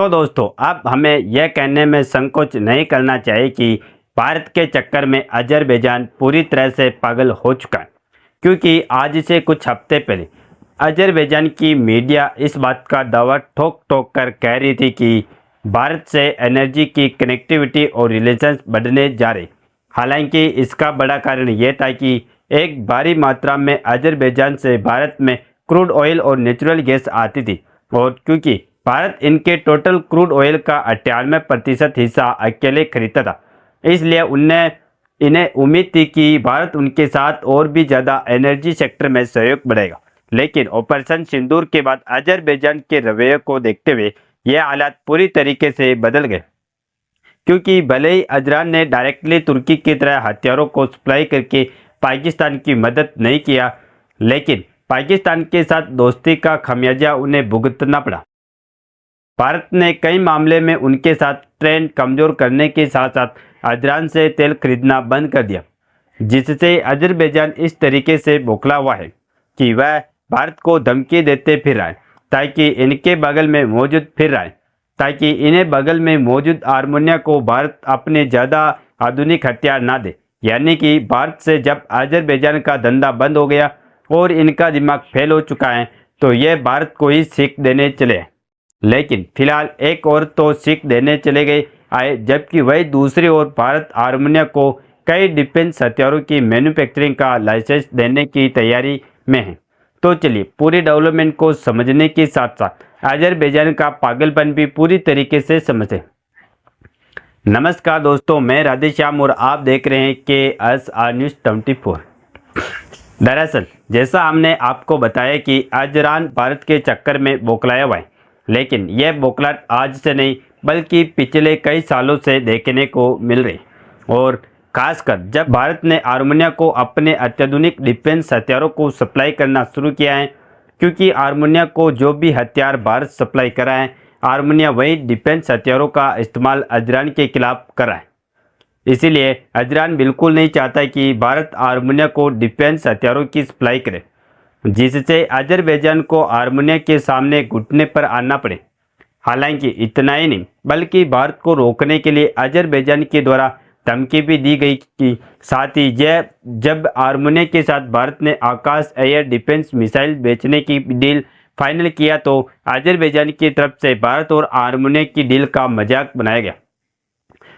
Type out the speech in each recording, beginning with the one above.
तो दोस्तों अब हमें यह कहने में संकोच नहीं करना चाहिए कि भारत के चक्कर में अजरबैजान पूरी तरह से पागल हो चुका है, क्योंकि आज से कुछ हफ्ते पहले अजरबैजान की मीडिया इस बात का दावा ठोक ठोक कर कह रही थी कि भारत से एनर्जी की कनेक्टिविटी और रिलेशंस बढ़ने जा रहे। हालांकि इसका बड़ा कारण यह था कि एक भारी मात्रा में अजरबैजान से भारत में क्रूड ऑयल और नेचुरल गैस आती थी, और क्योंकि भारत इनके टोटल क्रूड ऑयल का 98% हिस्सा अकेले खरीदता था, इसलिए इन्हें उम्मीद थी कि भारत उनके साथ और भी ज़्यादा एनर्जी सेक्टर में सहयोग बढ़ाएगा। लेकिन ऑपरेशन सिंदूर के बाद अजरबैजान के रवैये को देखते हुए यह हालात पूरी तरीके से बदल गए, क्योंकि भले ही अजरान ने डायरेक्टली तुर्की की तरह हथियारों को सप्लाई करके पाकिस्तान की मदद नहीं किया, लेकिन पाकिस्तान के साथ दोस्ती का खमियाजा उन्हें भुगतना पड़ा। भारत ने कई मामले में उनके साथ ट्रेंड कमजोर करने के साथ साथ अजरान से तेल खरीदना बंद कर दिया, जिससे अजरबैजान इस तरीके से बौखला हुआ है कि वह भारत को धमकी देते फिर रहा है ताकि इनके बगल में मौजूद आर्मेनिया को भारत अपने ज़्यादा आधुनिक हथियार ना दे। यानी कि भारत से जब अजरबैजान का धंधा बंद हो गया और इनका दिमाग फेल हो चुका है, तो यह भारत को ही सीख देने चले हैं। लेकिन फिलहाल एक और तो सीख देने चले गए आए, जबकि वही दूसरी ओर भारत आर्मेनिया को कई डिफेंस हथियारों की मैन्युफैक्चरिंग का लाइसेंस देने की तैयारी में है। तो चलिए पूरी डेवलपमेंट को समझने के साथ साथ अजरबैजान का पागलपन भी पूरी तरीके से समझें। नमस्कार दोस्तों, मैं राधेश्याम और आप देख रहे हैं KSR News 24। दरअसल जैसा हमने आपको बताया कि अजरान भारत के चक्कर में बौखलाया हुआ है, लेकिन यह बौखलाहट आज से नहीं बल्कि पिछले कई सालों से देखने को मिल रही, और खासकर जब भारत ने आर्मेनिया को अपने अत्याधुनिक डिफेंस हथियारों को सप्लाई करना शुरू किया है। क्योंकि आर्मेनिया को जो भी हथियार भारत सप्लाई करा है, आर्मेनिया वही डिफेंस हथियारों का इस्तेमाल अजरान के खिलाफ कर रहा है। इसीलिए अजरान बिल्कुल नहीं चाहता कि भारत आर्मेनिया को डिफेंस हथियारों की सप्लाई करे, जिससे अजरबैजान को आर्मेनिया के सामने घुटने पर आना पड़े। हालांकि इतना ही नहीं बल्कि भारत को रोकने के लिए अजरबैजान के द्वारा धमकी भी दी गई कि साथ ही जब आर्मेनिया के साथ भारत ने आकाश एयर डिफेंस मिसाइल बेचने की डील फाइनल किया, तो अजरबैजान की तरफ से भारत और आर्मेनिया की डील का मजाक बनाया गया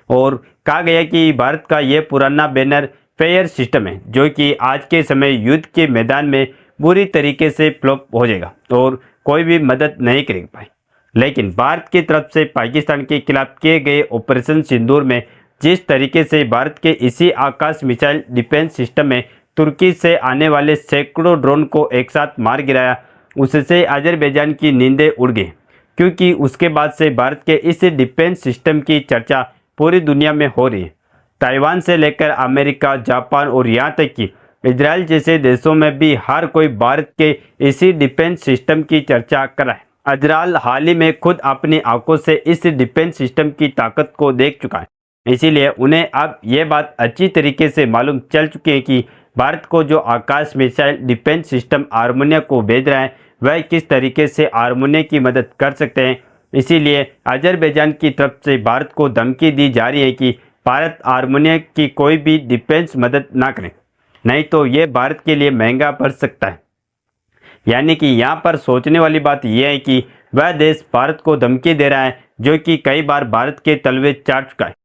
और कहा गया कि भारत का यह पुराना बैनर फेयर सिस्टम है, जो कि आज के समय युद्ध के मैदान में बुरी तरीके से फ्लॉप हो जाएगा और कोई भी मदद नहीं कर पाए। लेकिन भारत की तरफ से पाकिस्तान के खिलाफ किए गए ऑपरेशन सिंदूर में जिस तरीके से भारत के इसी आकाश मिसाइल डिफेंस सिस्टम में तुर्की से आने वाले सैकड़ों ड्रोन को एक साथ मार गिराया, उससे अजरबैजान की नींदें उड़ गई, क्योंकि उसके बाद से भारत के इस डिफेंस सिस्टम की चर्चा पूरी दुनिया में हो रही है। ताइवान से लेकर अमेरिका, जापान और यहाँ तक कि इजराइल जैसे देशों में भी हर कोई भारत के इसी डिफेंस सिस्टम की चर्चा कर रहा है। अजराल हाल ही में खुद अपनी आंखों से इस डिफेंस सिस्टम की ताकत को देख चुका है, इसीलिए उन्हें अब यह बात अच्छी तरीके से मालूम चल चुकी है कि भारत को जो आकाश मिसाइल डिफेंस सिस्टम आर्मेनिया को भेज रहा है, वह किस तरीके से आर्मेनिया की मदद कर सकते हैं। इसीलिए अजरबैजान की तरफ से भारत को धमकी दी जा रही है कि भारत आर्मेनिया की कोई भी डिफेंस मदद ना करे, नहीं तो ये भारत के लिए महंगा पड़ सकता है। यानी कि यहाँ पर सोचने वाली बात यह है कि वह देश भारत को धमकी दे रहा है, जो कि कई बार भारत के तलवे चाट चुका है,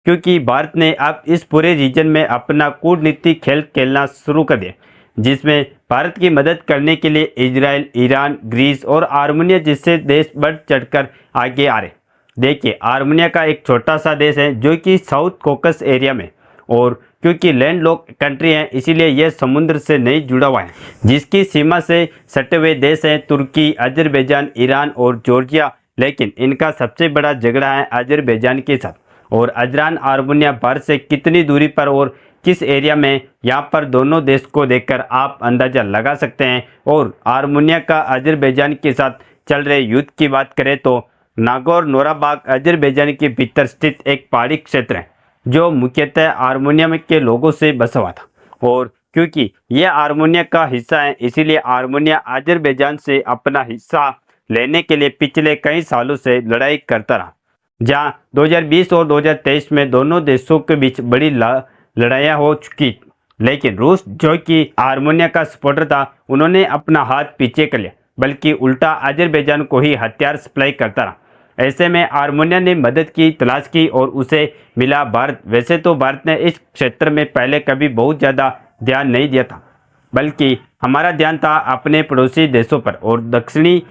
क्योंकि भारत ने अब इस पूरे रीजन में अपना कूटनीतिक खेल खेलना शुरू कर दिया, जिसमें भारत की मदद करने के लिए इजराइल, ईरान, ग्रीस और आर्मेनिया जैसे देश बढ़ चढ़कर आगे आ रहे। देखिए, आर्मेनिया का एक छोटा सा देश है जो कि साउथ कॉकस एरिया में, और क्योंकि लैंडलॉक कंट्री है इसीलिए यह समुद्र से नहीं जुड़ा हुआ है, जिसकी सीमा से सटे हुए देश हैं तुर्की, अजरबैजान, ईरान और जॉर्जिया। लेकिन इनका सबसे बड़ा झगड़ा है अजरबैजान के साथ, और अजरान आर्मेनिया भारत से कितनी दूरी पर और किस एरिया में, यहाँ पर दोनों देश को देखकर आप अंदाज़ा लगा सकते हैं। और आर्मेनिया का अजरबैजान के साथ चल रहे युद्ध की बात करें तो नागोर्नो-काराबाख अजरबैजान के भीतर स्थित एक पहाड़ी क्षेत्र है, जो मुख्यतः आर्मेनिया के लोगों से बसा हुआ था, और क्योंकि यह आर्मेनिया का हिस्सा है इसीलिए आर्मेनिया अजरबैजान से अपना हिस्सा लेने के लिए पिछले कई सालों से लड़ाई करता रहा। जहां 2020 और 2023 में दोनों देशों के बीच बड़ी लड़ाइयाँ हो चुकी, लेकिन रूस जो कि आर्मेनिया का सपोर्टर था, उन्होंने अपना हाथ पीछे कर लिया, बल्कि उल्टा अजरबैजान को ही हथियार सप्लाई करता रहा। ऐसे में आर्मेनिया ने मदद की तलाश की और उसे मिला भारत। वैसे तो भारत ने इस क्षेत्र में पहले कभी बहुत ज़्यादा ध्यान नहीं दिया था, बल्कि हमारा ध्यान था अपने पड़ोसी देशों पर और दक्षिणी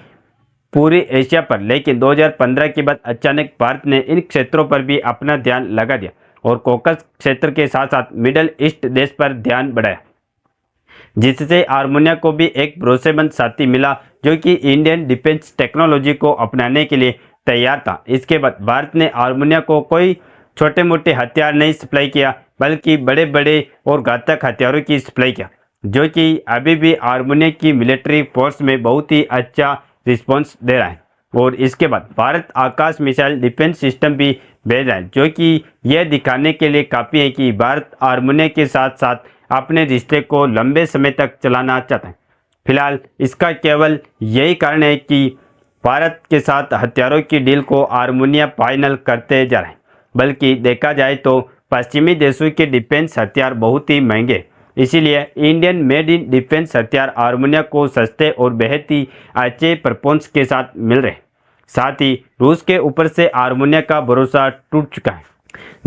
पूरी एशिया पर। लेकिन 2015 के बाद अचानक भारत ने इन क्षेत्रों पर भी अपना ध्यान लगा दिया और कॉकस क्षेत्र के साथ साथ मिडल ईस्ट देश पर ध्यान बढ़ाया, जिससे आर्मेनिया को भी एक भरोसेमंद साथी मिला जो कि इंडियन डिफेंस टेक्नोलॉजी को अपनाने के लिए तैयार था। इसके बाद भारत ने आर्मेनिया को कोई छोटे मोटे हथियार नहीं सप्लाई किया, बल्कि बड़े बड़े और घातक हथियारों की सप्लाई किया, जो कि अभी भी आर्मेनिया की मिलिट्री फोर्स में बहुत ही अच्छा रिस्पॉन्स दे रहा है। और इसके बाद भारत आकाश मिसाइल डिफेंस सिस्टम भी भेज रहा है, जो कि यह दिखाने के लिए काफ़ी है कि भारत आर्मेनिया के साथ साथ अपने रिश्ते को लंबे समय तक चलाना चाहता है। फिलहाल इसका केवल यही कारण है कि भारत के साथ हथियारों की डील को आर्मेनिया फाइनल करते जा रहा है, बल्कि देखा जाए तो पश्चिमी देशों के डिफेंस हथियार बहुत ही महंगे, इसीलिए इंडियन मेड इन डिफेंस हथियार आर्मेनिया को सस्ते और बेहद ही अच्छे परफॉर्मेंस के साथ मिल रहे। साथ ही रूस के ऊपर से आर्मेनिया का भरोसा टूट चुका है,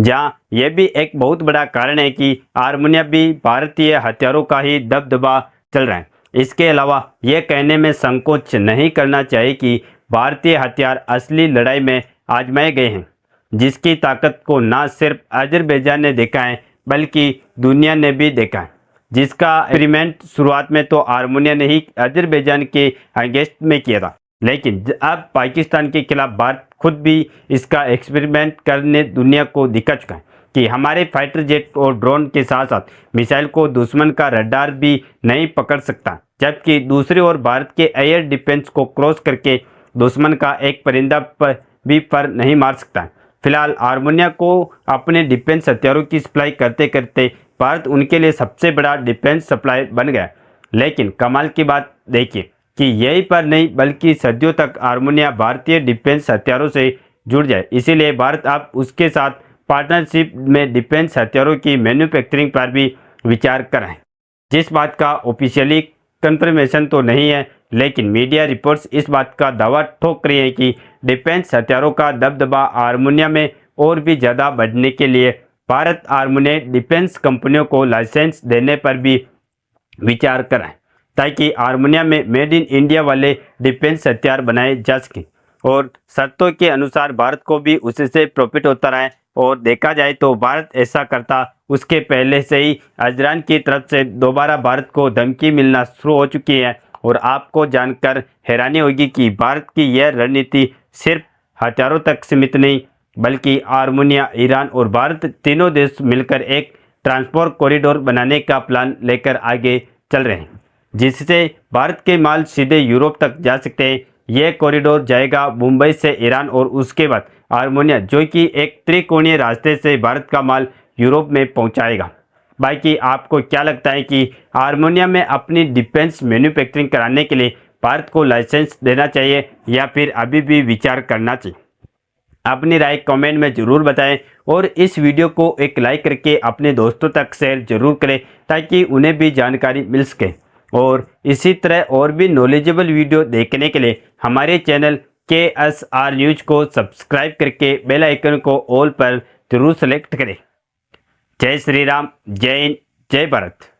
जहां यह भी एक बहुत बड़ा कारण है कि आर्मेनिया भी भारतीय हथियारों का ही दबदबा चल रहा है। इसके अलावा यह कहने में संकोच नहीं करना चाहिए कि भारतीय हथियार असली लड़ाई में आजमाए गए हैं, जिसकी ताकत को न सिर्फ अजरबैजान ने देखा है बल्कि दुनिया ने भी देखा है, जिसका एक्सपेरिमेंट शुरुआत में तो आर्मेनिया ने ही अजरबैजान के अगेंस्ट में किया था, लेकिन अब पाकिस्तान के खिलाफ भारत खुद भी इसका एक्सपेरिमेंट करने दुनिया को दिखा चुका है कि हमारे फाइटर जेट और ड्रोन के साथ साथ मिसाइल को दुश्मन का रडार भी नहीं पकड़ सकता, जबकि दूसरी ओर भारत के एयर डिफेंस को क्रॉस करके दुश्मन का एक परिंदा पर भी पर नहीं मार सकता। फिलहाल आर्मेनिया को अपने डिफेंस हथियारों की सप्लाई करते करते भारत उनके लिए सबसे बड़ा डिफेंस सप्लायर बन गया। लेकिन कमाल की बात देखिए कि यही पर नहीं बल्कि सदियों तक आर्मेनिया भारतीय डिफेंस हथियारों से जुड़ जाए, इसीलिए भारत अब उसके साथ पार्टनरशिप में डिफेंस हथियारों की मैन्युफैक्चरिंग पर भी विचार कर रहे हैं। जिस बात का ऑफिशियली कंफर्मेशन तो नहीं है, लेकिन मीडिया रिपोर्ट्स इस बात का दावा ठोक रही है कि डिफेंस हथियारों का दबदबा आर्मेनिया में और भी ज़्यादा बढ़ने के लिए भारत आर्मेनिया डिफेंस कंपनियों को लाइसेंस देने पर भी विचार कर रहा है, ताकि आर्मेनिया में मेड इन इंडिया वाले डिफेंस हथियार बनाए जा सकें और शर्तों के अनुसार भारत को भी उससे प्रॉफिट होता रहा है। और देखा जाए तो भारत ऐसा करता उसके पहले से ही अजरान की तरफ से दोबारा भारत को धमकी मिलना शुरू हो चुकी है। और आपको जानकर हैरानी होगी कि भारत की यह रणनीति सिर्फ हथियारों तक सीमित नहीं, बल्कि आर्मेनिया, ईरान और भारत तीनों देश मिलकर एक ट्रांसपोर्ट कॉरिडोर बनाने का प्लान लेकर आगे चल रहे हैं, जिससे भारत के माल सीधे यूरोप तक जा सकते हैं। यह कॉरिडोर जाएगा मुंबई से ईरान और उसके बाद आर्मेनिया, जो कि एक त्रिकोणीय रास्ते से भारत का माल यूरोप में पहुंचाएगा। बाकी आपको क्या लगता है कि आर्मेनिया में अपनी डिफेंस मैन्युफैक्चरिंग कराने के लिए भारत को लाइसेंस देना चाहिए या फिर अभी भी विचार करना चाहिए? अपनी राय कमेंट में ज़रूर बताएं और इस वीडियो को एक लाइक करके अपने दोस्तों तक शेयर जरूर करें, ताकि उन्हें भी जानकारी मिल सके। और इसी तरह और भी नॉलेजेबल वीडियो देखने के लिए हमारे चैनल KSR न्यूज को सब्सक्राइब करके बेल आइकन को ऑल पर जरूर सेलेक्ट करें। जय श्री राम, जय हिंद, जय भारत।